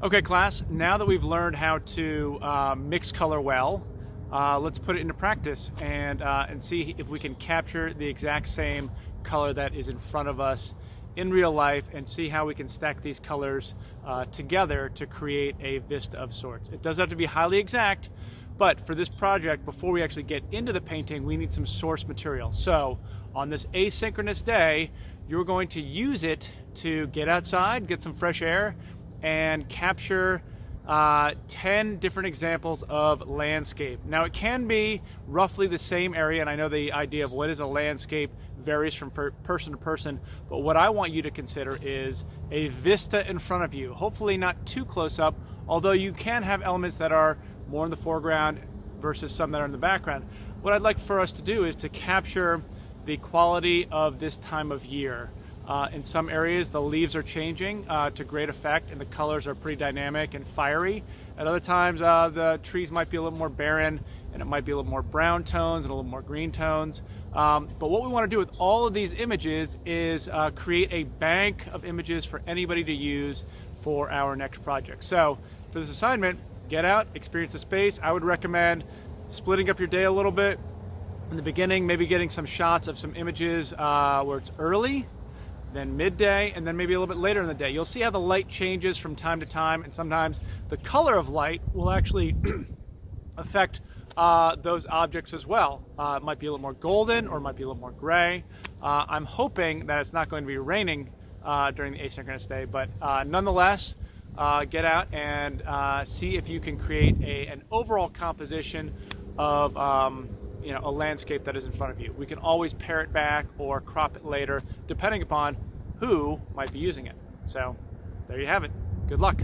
Okay, class, now that we've learned how to mix color well, let's put it into practice and see if we can capture the exact same color that is in front of us in real life and see how we can stack these colors together to create a vista of sorts. It does have to be highly exact, but for this project, before we actually get into the painting, we need some source material. So on this asynchronous day, you're going to use it to get outside, get some fresh air, and capture 10 different examples of landscape. Now it can be roughly the same area, and I know the idea of what is a landscape varies from person to person, but what I want you to consider is a vista in front of you. Hopefully not too close up, although you can have elements that are more in the foreground versus some that are in the background. What I'd like for us to do is to capture the quality of this time of year. In some areas, the leaves are changing to great effect, and the colors are pretty dynamic and fiery. At other times, the trees might be a little more barren, and it might be a little more brown tones and a little more green tones. But what we want to do with all of these images is create a bank of images for anybody to use for our next project. So for this assignment, get out, experience the space. I would recommend splitting up your day a little bit. In the beginning, maybe getting some shots of some images where it's early, then midday, and then maybe a little bit later in the day. You'll see how the light changes from time to time, and sometimes the color of light will actually affect those objects as well. It might be a little more golden, or it might be a little more gray. I'm hoping that it's not going to be raining during the asynchronous day, but nonetheless, get out and see if you can create an overall composition of a landscape that is in front of you. We can always pare it back or crop it later, depending upon who might be using it. So there you have it. Good luck.